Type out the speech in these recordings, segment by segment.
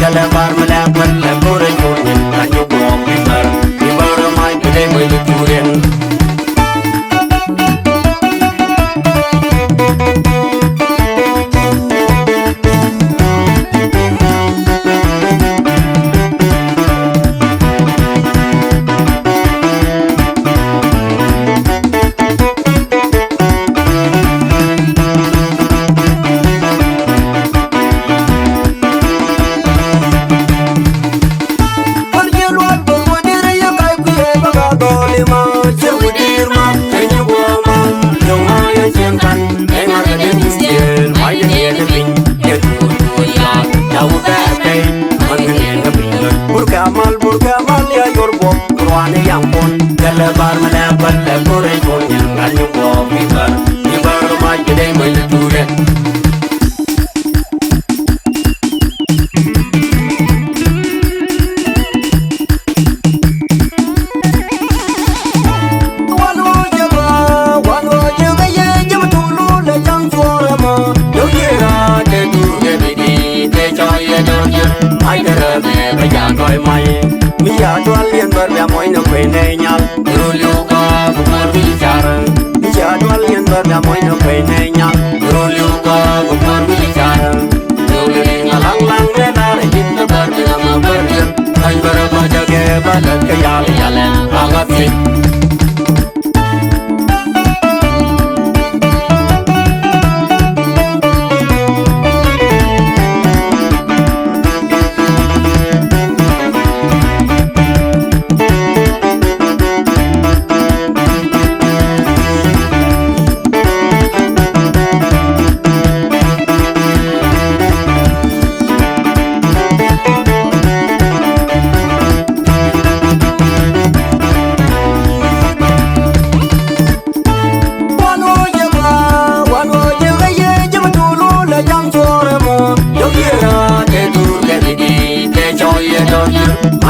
Jala bar malapal la kore konin Anyuak bibar Bibar mai pide mai luturin Lebar melebar lebur ekornya Anyuak bibar Bibar mai gede mai luturin Wanu jaga ye jama tulu le jang suara ma Dukira te turge bidi te choye dorje Ai kere me bayan koi mai Mia tuan lien berbia moi no pene nyal Ruluka kumar bicara Mia tuan lien berbia moi no pene nyal Ruluka kumar bicara Ruluka ngalang lang menare jinta berbia ma berbia Hai berapa jaga badan kayal yale Angat sih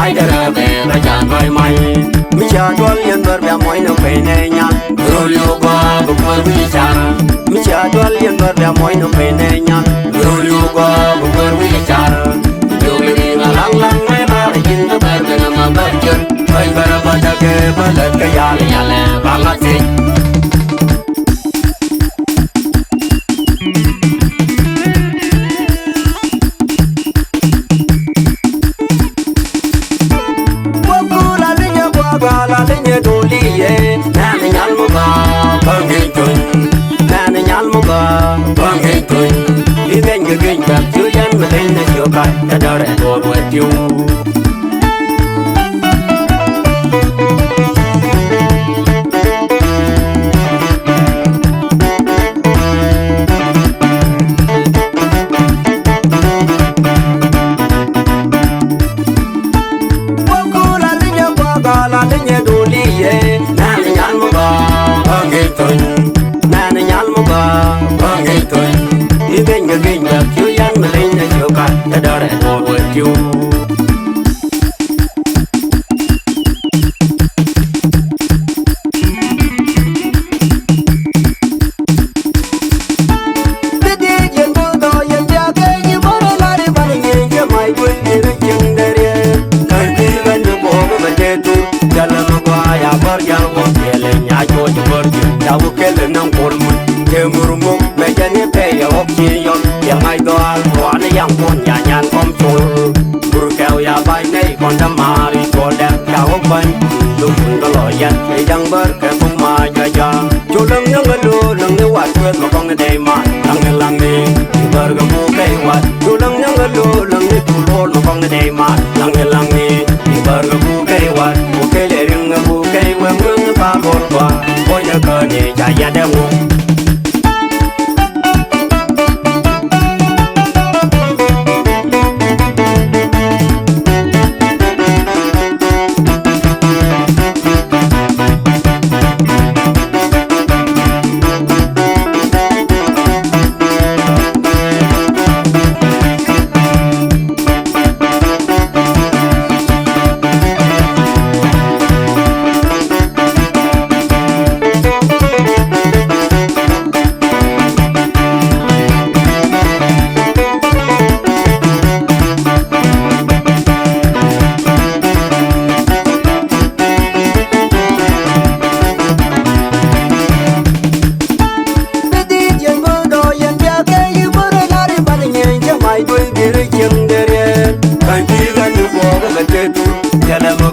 Ai kere me bayan koi mai Mia tuan lien berbia moi no pene nyal Ruluka kumar bicara Mia tuan lien berbia moi no pene nyal Ruluka kumar bicara Ruluka ngalang lang menare jinta berbia ma berbia Hai berapa jaga badan kayal yale Bangat sih la leña doliye nana nyal muga bangi tun nana nyal muga bangi tun liben gegen ka tuyan melen yoka tadare do wetiu la leña doliye nana nyal muga bangi tun nana nyal muga bangi tun liben gegen ka tuyan melen yoka tadare do wetiu Yang ai doal tuan yang punya nyan komsul Burkau ya bay nay kon damari kodek kau ban Lupun kaloyan yang berkepung majaja Julang yang gelu lang ni wat kuat makong day mat Lang lang ni bergemu kay wat Julang yang gelu lang ni tulol makong day mat Lang ni bergemu kay wat Bukai lering bukai weng weng pa korba Boy na kani jaya dewu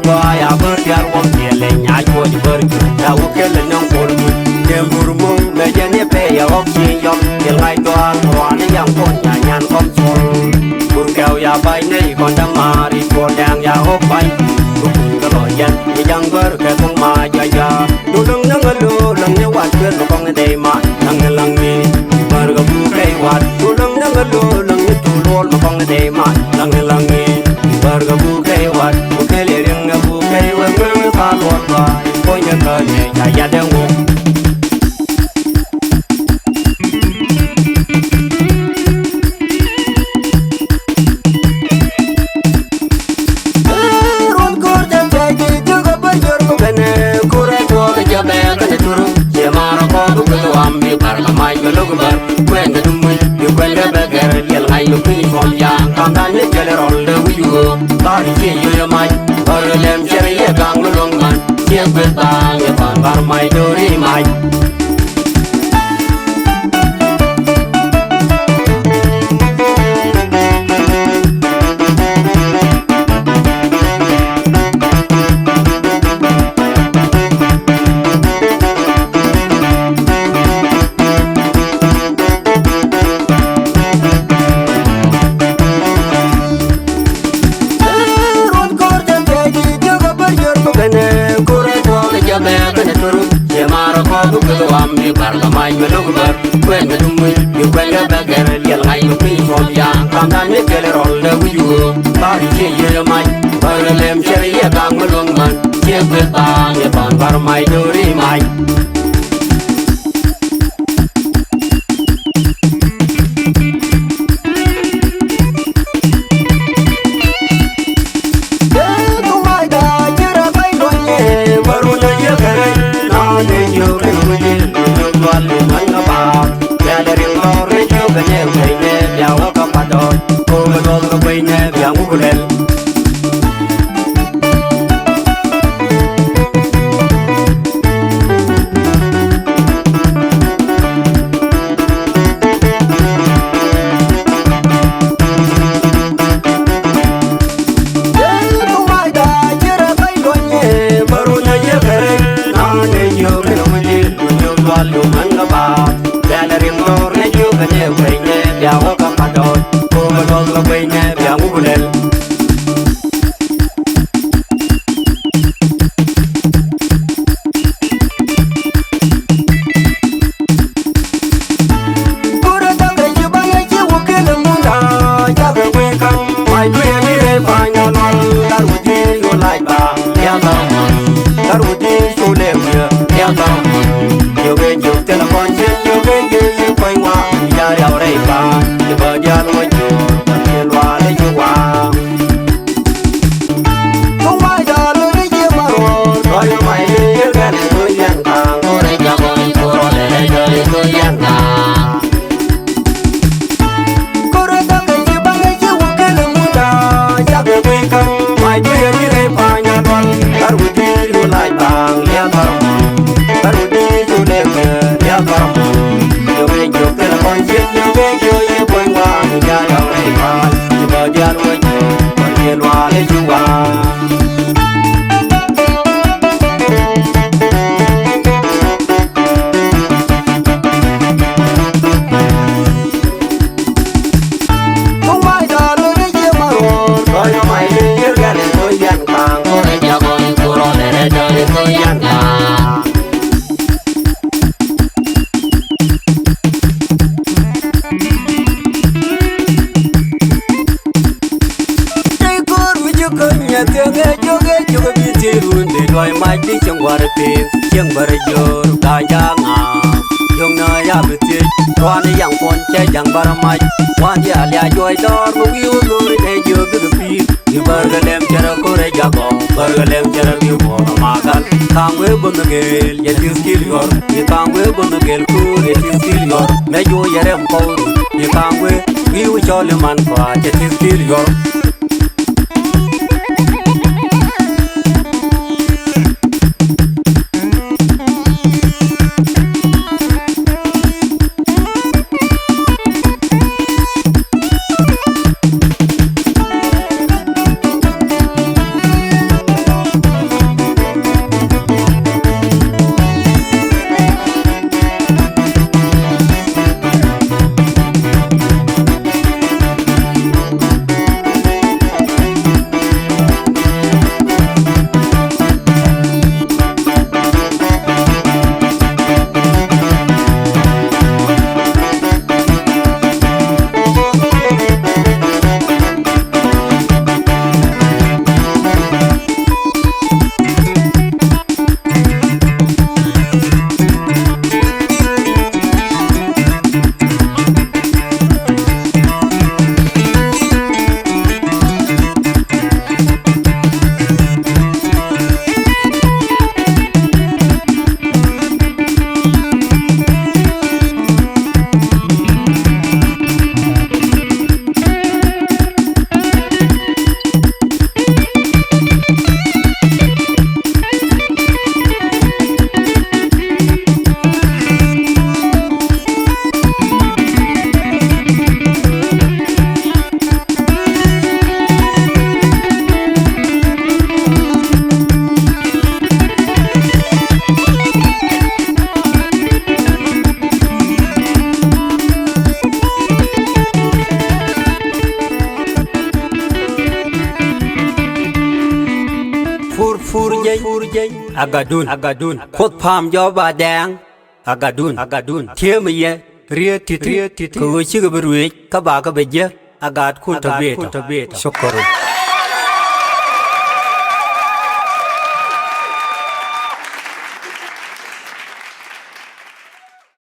ya ber ya wong yele nya ko di ber ya wo kele non por mu de burmo me jene pe ya opsi yo el ngai to an wan yang ko nya nyan kom sol bur keo ya bai nei kon dang mari ko dang ya hop bai ku ko lo yan ni yang ber ke kong ma ya du lung nang lu lung ne wat ke lo kong de ma nang lang ni ber ga bu ke wat du lung nang lu lung ni tu lo ma kong de ma nang lang ni ber ga bu ke wat ku ke le ring ga bu ke wa ngang ka lo ba ko nya ka ne ya de wo my dory my my dory my man kwa chetis kill your jay agadun Kuoth Paam yo Badeng agadun thiê mày ye ria titri ko chi ga berwe ka ba ka beje agad kun tabet shukran